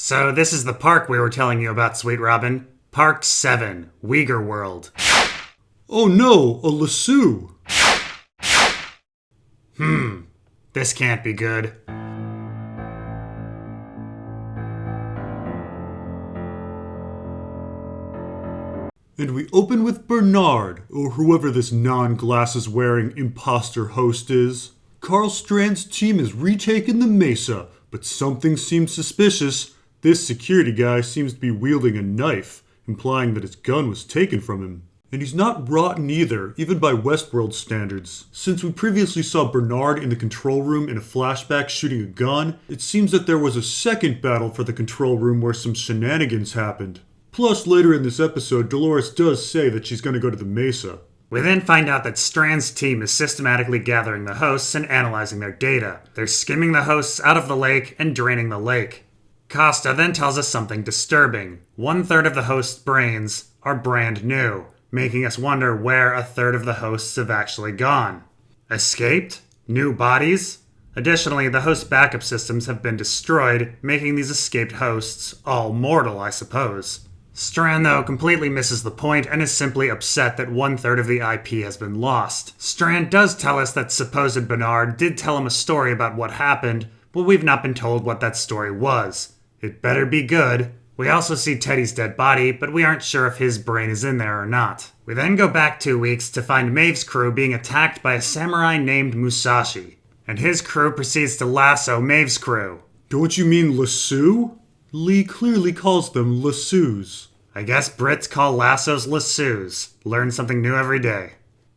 So this is the park we were telling you about, Sweet Robin. Park 7, Uyghur World. Oh no, a lasso! This can't be good. And we open with Bernard, or whoever this non-glasses-wearing imposter host is. Carl Strand's team has retaken the Mesa, but something seems suspicious. This security guy seems to be wielding a knife, implying that his gun was taken from him. And he's not rotten either, even by Westworld standards. Since we previously saw Bernard in the control room in a flashback shooting a gun, it seems that there was a second battle for the control room where some shenanigans happened. Plus, later in this episode, Dolores does say that she's going to go to the Mesa. We then find out that Strand's team is systematically gathering the hosts and analyzing their data. They're skimming the hosts out of the lake and draining the lake. Costa then tells us something disturbing. 1/3 of the hosts' brains are brand new, making us wonder where 1/3 of the hosts have actually gone. Escaped? New bodies? Additionally, the host backup systems have been destroyed, making these escaped hosts all mortal, I suppose. Strand, though, completely misses the point and is simply upset that 1/3 of the IP has been lost. Strand does tell us that supposed Bernard did tell him a story about what happened, but we've not been told what that story was. It better be good. We also see Teddy's dead body, but we aren't sure if his brain is in there or not. We then go back 2 weeks to find Maeve's crew being attacked by a samurai named Musashi, and his crew proceeds to lasso Maeve's crew. Don't you mean lasso? Lee clearly calls them lassos. I guess Brits call lassos lassos. Learn something new every day.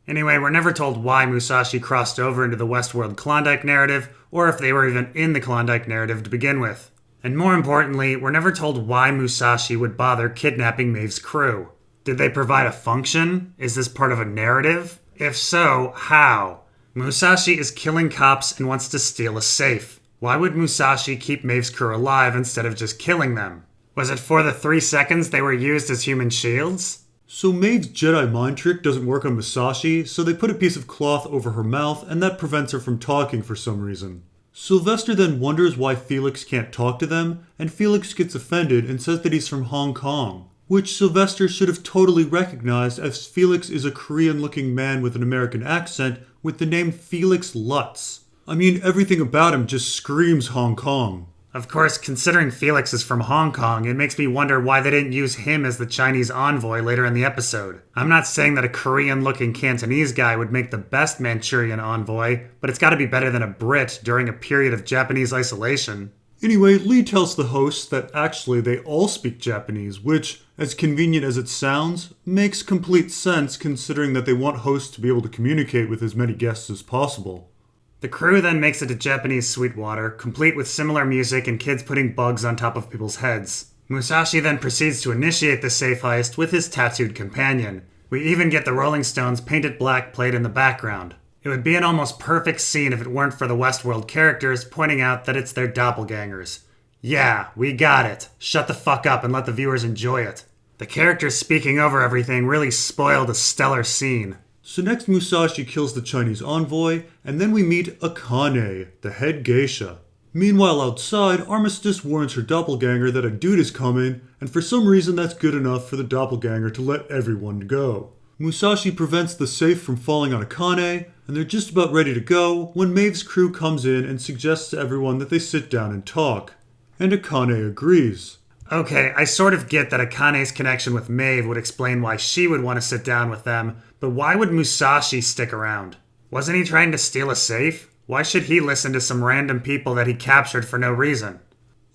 Anyway, we're never told why Musashi crossed over into the Westworld Klondike narrative, or if they were even in the Klondike narrative to begin with. And more importantly, we're never told why Musashi would bother kidnapping Maeve's crew. Did they provide a function? Is this part of a narrative? If so, how? Musashi is killing cops and wants to steal a safe. Why would Musashi keep Maeve's crew alive instead of just killing them? Was it for the 3 seconds they were used as human shields? So Maeve's Jedi mind trick doesn't work on Musashi, so they put a piece of cloth over her mouth and that prevents her from talking for some reason. Sylvester then wonders why Felix can't talk to them, and Felix gets offended and says that he's from Hong Kong, which Sylvester should have totally recognized as Felix is a Korean-looking man with an American accent with the name Felix Lutz. I mean, everything about him just screams Hong Kong. Of course, considering Felix is from Hong Kong, it makes me wonder why they didn't use him as the Chinese envoy later in the episode. I'm not saying that a Korean-looking Cantonese guy would make the best Manchurian envoy, but it's gotta be better than a Brit during a period of Japanese isolation. Anyway, Lee tells the hosts that actually they all speak Japanese, which, as convenient as it sounds, makes complete sense considering that they want hosts to be able to communicate with as many guests as possible. The crew then makes it to Japanese Sweetwater, complete with similar music and kids putting bugs on top of people's heads. Musashi then proceeds to initiate the safe heist with his tattooed companion. We even get the Rolling Stones painted black played in the background. It would be an almost perfect scene if it weren't for the Westworld characters pointing out that it's their doppelgangers. Yeah, we got it. Shut the fuck up and let the viewers enjoy it. The characters speaking over everything really spoiled a stellar scene. So next Musashi kills the Chinese envoy, and then we meet Akane, the head geisha. Meanwhile outside, Armistice warns her doppelganger that a dude is coming, and for some reason that's good enough for the doppelganger to let everyone go. Musashi prevents the safe from falling on Akane, and they're just about ready to go when Maeve's crew comes in and suggests to everyone that they sit down and talk. And Akane agrees. Okay, I sort of get that Akane's connection with Maeve would explain why she would want to sit down with them, but why would Musashi stick around? Wasn't he trying to steal a safe? Why should he listen to some random people that he captured for no reason?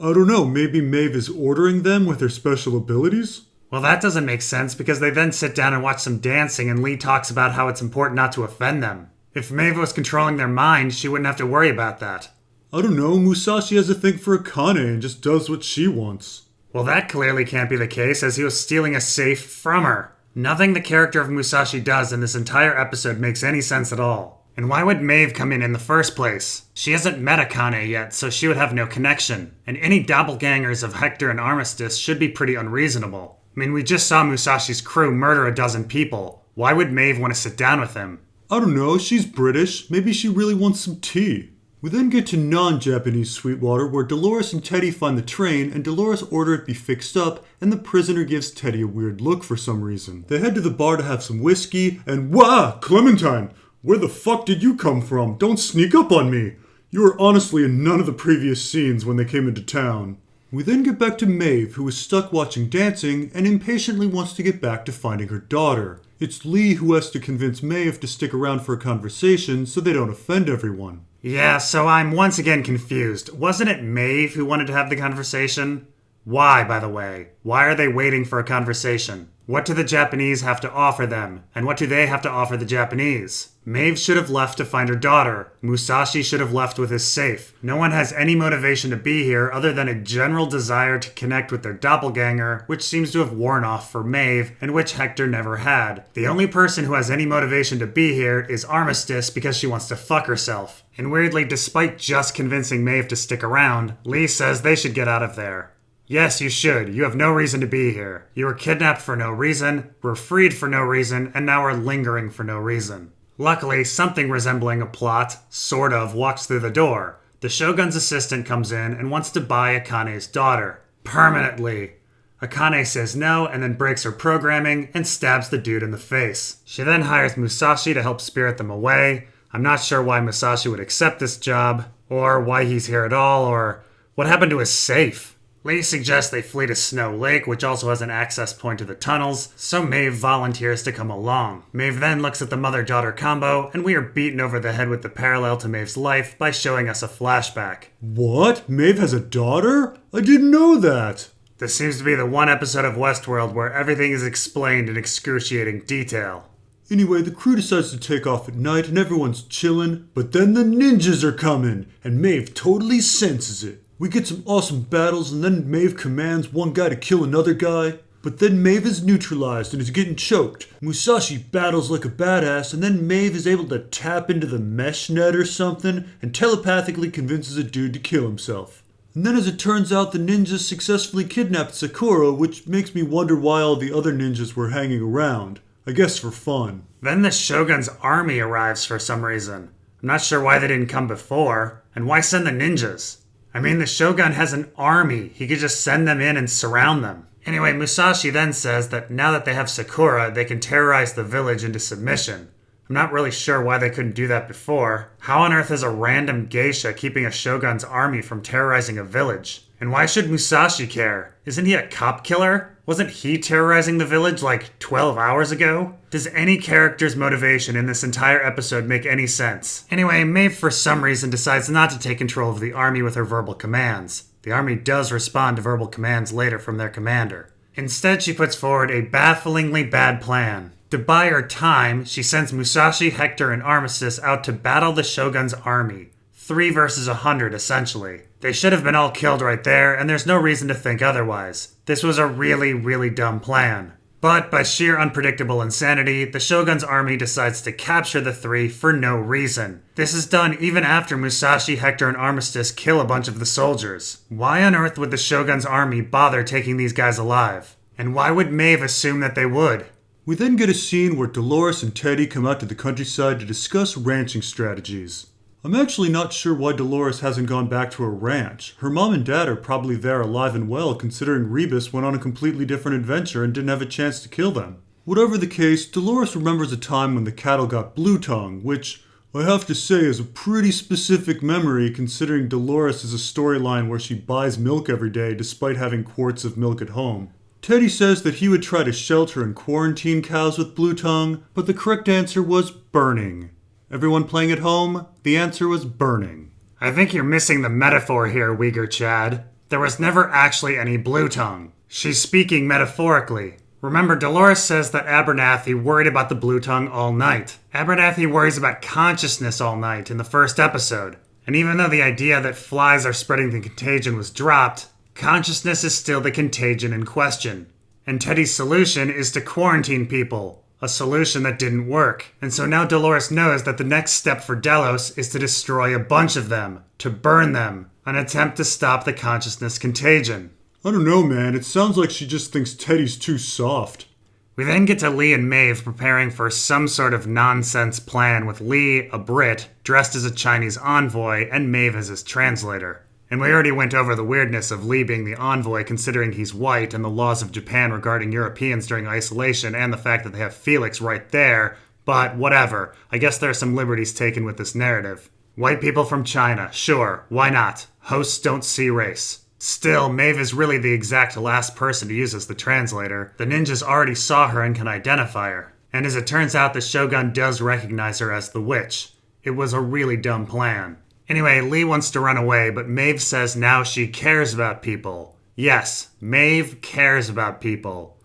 I don't know, maybe Maeve is ordering them with her special abilities? Well, that doesn't make sense because they then sit down and watch some dancing and Lee talks about how it's important not to offend them. If Maeve was controlling their mind, she wouldn't have to worry about that. I don't know, Musashi has a thing for Akane and just does what she wants. Well, that clearly can't be the case as he was stealing a safe from her. Nothing the character of Musashi does in this entire episode makes any sense at all. And why would Maeve come in the first place? She hasn't met Akane yet, so she would have no connection. And any doppelgangers of Hector and Armistice should be pretty unreasonable. I mean, we just saw Musashi's crew murder a dozen people. Why would Maeve want to sit down with him? I don't know, she's British. Maybe she really wants some tea. We then get to non-Japanese Sweetwater, where Dolores and Teddy find the train, and Dolores orders it be fixed up, and the prisoner gives Teddy a weird look for some reason. They head to the bar to have some whiskey, and wah! Clementine! Where the fuck did you come from? Don't sneak up on me! You were honestly in none of the previous scenes when they came into town. We then get back to Maeve, who is stuck watching dancing, and impatiently wants to get back to finding her daughter. It's Lee who has to convince Maeve to stick around for a conversation so they don't offend everyone. Yeah, so I'm once again confused. Wasn't it Maeve who wanted to have the conversation? Why, by the way? Why are they waiting for a conversation? What do the Japanese have to offer them? And what do they have to offer the Japanese? Maeve should have left to find her daughter. Musashi should have left with his safe. No one has any motivation to be here other than a general desire to connect with their doppelganger, which seems to have worn off for Maeve, and which Hector never had. The only person who has any motivation to be here is Armistice because she wants to fuck herself. And weirdly, despite just convincing Maeve to stick around, Lee says they should get out of there. Yes, you should. You have no reason to be here. You were kidnapped for no reason, were freed for no reason, and now are lingering for no reason. Luckily, something resembling a plot, sort of, walks through the door. The Shogun's assistant comes in and wants to buy Akane's daughter. Permanently. Akane says no and then breaks her programming and stabs the dude in the face. She then hires Musashi to help spirit them away. I'm not sure why Musashi would accept this job, or why he's here at all, or what happened to his safe. Lee suggests they flee to Snow Lake, which also has an access point to the tunnels, so Maeve volunteers to come along. Maeve then looks at the mother-daughter combo, and we are beaten over the head with the parallel to Maeve's life by showing us a flashback. What? Maeve has a daughter? I didn't know that. This seems to be the one episode of Westworld where everything is explained in excruciating detail. Anyway, the crew decides to take off at night and everyone's chilling, but then the ninjas are coming, and Maeve totally senses it. We get some awesome battles, and then Maeve commands one guy to kill another guy. But then Maeve is neutralized and is getting choked. Musashi battles like a badass, and then Maeve is able to tap into the mesh net or something and telepathically convinces a dude to kill himself. And then as it turns out, the ninjas successfully kidnapped Sakura, which makes me wonder why all the other ninjas were hanging around. I guess for fun. Then the Shogun's army arrives for some reason. I'm not sure why they didn't come before, and why send the ninjas? I mean, the Shogun has an army. He could just send them in and surround them. Anyway, Musashi then says that now that they have Sakura, they can terrorize the village into submission. I'm not really sure why they couldn't do that before. How on earth is a random geisha keeping a Shogun's army from terrorizing a village? And why should Musashi care? Isn't he a cop killer? Wasn't he terrorizing the village like 12 hours ago? Does any character's motivation in this entire episode make any sense? Anyway, Maeve for some reason decides not to take control of the army with her verbal commands. The army does respond to verbal commands later from their commander. Instead, she puts forward a bafflingly bad plan. To buy her time, she sends Musashi, Hector, and Armistice out to battle the Shogun's army. 3 versus 100, essentially. They should have been all killed right there, and there's no reason to think otherwise. This was a really, really dumb plan. But by sheer unpredictable insanity, the Shogun's army decides to capture the 3 for no reason. This is done even after Musashi, Hector, and Armistice kill a bunch of the soldiers. Why on earth would the Shogun's army bother taking these guys alive? And why would Maeve assume that they would? We then get a scene where Dolores and Teddy come out to the countryside to discuss ranching strategies. I'm actually not sure why Dolores hasn't gone back to her ranch. Her mom and dad are probably there alive and well, considering Rebus went on a completely different adventure and didn't have a chance to kill them. Whatever the case, Dolores remembers a time when the cattle got blue tongue, which I have to say is a pretty specific memory considering Dolores is a storyline where she buys milk every day despite having quarts of milk at home. Teddy says that he would try to shelter and quarantine cows with blue tongue, but the correct answer was burning. Everyone playing at home, the answer was burning. I think you're missing the metaphor here, Uyghur Chad. There was never actually any blue tongue. She's speaking metaphorically. Remember, Dolores says that Abernathy worried about the blue tongue all night. Abernathy worries about consciousness all night in the first episode. And even though the idea that flies are spreading the contagion was dropped, consciousness is still the contagion in question. And Teddy's solution is to quarantine people. A solution that didn't work. And so now Dolores knows that the next step for Delos is to destroy a bunch of them, to burn them, an attempt to stop the consciousness contagion. I don't know, man. It sounds like she just thinks Teddy's too soft. We then get to Lee and Maeve preparing for some sort of nonsense plan with Lee, a Brit, dressed as a Chinese envoy, and Maeve as his translator. And we already went over the weirdness of Lee being the envoy considering he's white and the laws of Japan regarding Europeans during isolation and the fact that they have Felix right there, but whatever. I guess there are some liberties taken with this narrative. White people from China, sure, why not? Hosts don't see race. Still, Maeve is really the exact last person to use as the translator. The ninjas already saw her and can identify her. And as it turns out, the Shogun does recognize her as the witch. It was a really dumb plan. Anyway, Lee wants to run away, but Maeve says now she cares about people. Yes, Maeve cares about people.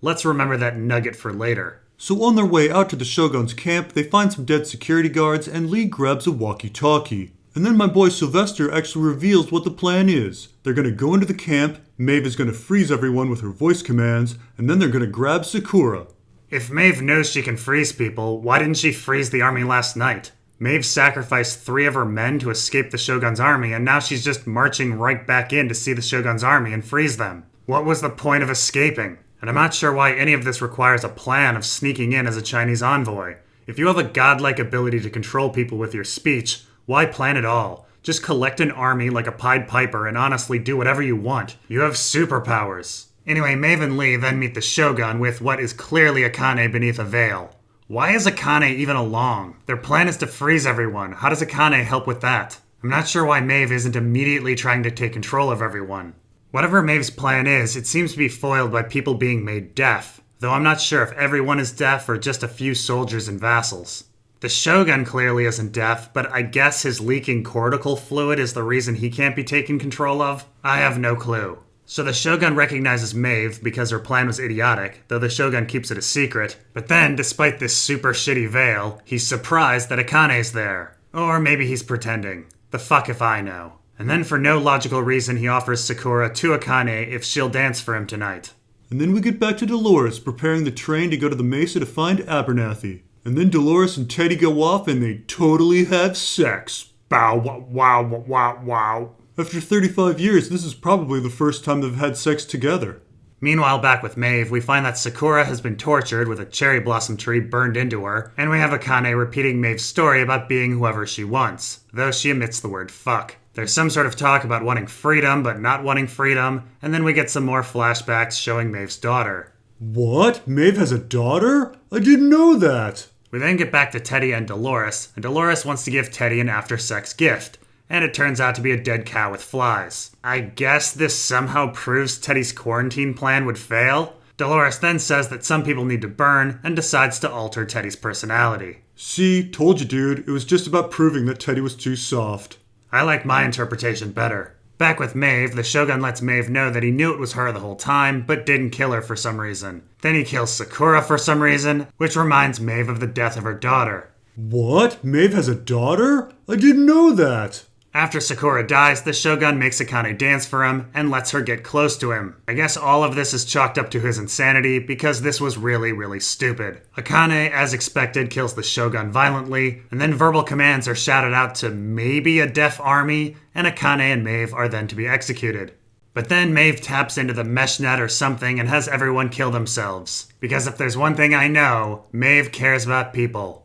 Let's remember that nugget for later. So on their way out to the Shogun's camp, they find some dead security guards and Lee grabs a walkie-talkie. And then my boy Sylvester actually reveals what the plan is. They're going to go into the camp, Maeve is going to freeze everyone with her voice commands, and then they're going to grab Sakura. If Maeve knows she can freeze people, why didn't she freeze the army last night? Maeve sacrificed 3 of her men to escape the Shogun's army, and now she's just marching right back in to see the Shogun's army and freeze them. What was the point of escaping? And I'm not sure why any of this requires a plan of sneaking in as a Chinese envoy. If you have a godlike ability to control people with your speech, why plan at all? Just collect an army like a Pied Piper and honestly do whatever you want. You have superpowers. Anyway, Maeve and Lee then meet the Shogun with what is clearly Akane beneath a veil. Why is Akane even along? Their plan is to freeze everyone. How does Akane help with that? I'm not sure why Maeve isn't immediately trying to take control of everyone. Whatever Maeve's plan is, it seems to be foiled by people being made deaf, though I'm not sure if everyone is deaf or just a few soldiers and vassals. The Shogun clearly isn't deaf, but I guess his leaking cortical fluid is the reason he can't be taken control of? I have no clue. So the Shogun recognizes Maeve because her plan was idiotic, though the Shogun keeps it a secret. But then, despite this super shitty veil, he's surprised that Akane's there. Or maybe he's pretending. The fuck if I know. And then for no logical reason he offers Sakura to Akane if she'll dance for him tonight. And then we get back to Dolores preparing the train to go to the Mesa to find Abernathy. And then Dolores and Teddy go off and they totally have sex. Bow wow wow wow wow. After 35 years, this is probably the first time they've had sex together. Meanwhile, back with Maeve, we find that Sakura has been tortured with a cherry blossom tree burned into her, and we have Akane repeating Maeve's story about being whoever she wants, though she omits the word fuck. There's some sort of talk about wanting freedom, but not wanting freedom, and then we get some more flashbacks showing Maeve's daughter. What? Maeve has a daughter? I didn't know that. We then get back to Teddy and Dolores wants to give Teddy an after-sex gift, and it turns out to be a dead cow with flies. I guess this somehow proves Teddy's quarantine plan would fail? Dolores then says that some people need to burn, and decides to alter Teddy's personality. See, told you dude, it was just about proving that Teddy was too soft. I like my interpretation better. Back with Maeve, the Shogun lets Maeve know that he knew it was her the whole time, but didn't kill her for some reason. Then he kills Sakura for some reason, which reminds Maeve of the death of her daughter. What? Maeve has a daughter? I didn't know that. After Sakura dies, the Shogun makes Akane dance for him and lets her get close to him. I guess all of this is chalked up to his insanity because this was really, really stupid. Akane, as expected, kills the Shogun violently, and then verbal commands are shouted out to maybe a deaf army, and Akane and Maeve are then to be executed. But then Maeve taps into the mesh net or something and has everyone kill themselves. Because if there's one thing I know, Maeve cares about people.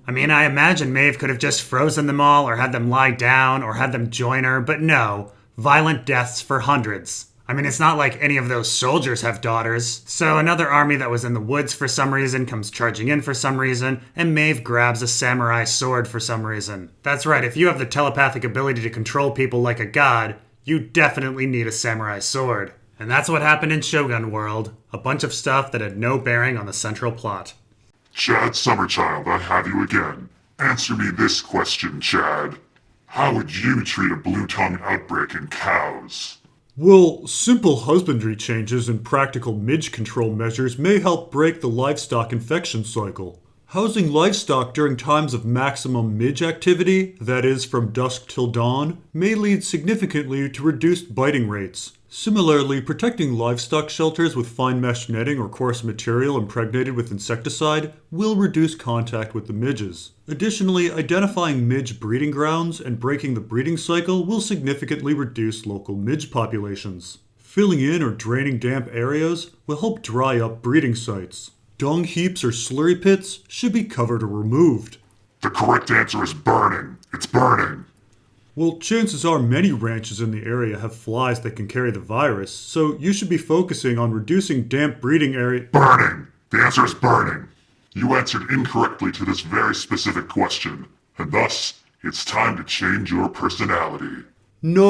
I mean, I imagine Maeve could have just frozen them all, or had them lie down, or had them join her, but no. Violent deaths for hundreds. I mean, it's not like any of those soldiers have daughters. So another army that was in the woods for some reason comes charging in for some reason, and Maeve grabs a samurai sword for some reason. That's right, if you have the telepathic ability to control people like a god, you definitely need a samurai sword. And that's what happened in Shogun World. A bunch of stuff that had no bearing on the central plot. Chad Summerchild, I have you again. Answer me this question, Chad. How would you treat a blue tongue outbreak in cows? Well, simple husbandry changes and practical midge control measures may help break the livestock infection cycle. Housing livestock during times of maximum midge activity, that is from dusk till dawn, may lead significantly to reduced biting rates. Similarly, protecting livestock shelters with fine mesh netting or coarse material impregnated with insecticide will reduce contact with the midges. Additionally, identifying midge breeding grounds and breaking the breeding cycle will significantly reduce local midge populations. Filling in or draining damp areas will help dry up breeding sites. Dung heaps or slurry pits should be covered or removed. The correct answer is burning. It's burning. Well, chances are many ranches in the area have flies that can carry the virus, so you should be focusing on reducing damp breeding area. Burning. The answer is burning. You answered incorrectly to this very specific question, and thus, it's time to change your personality. No!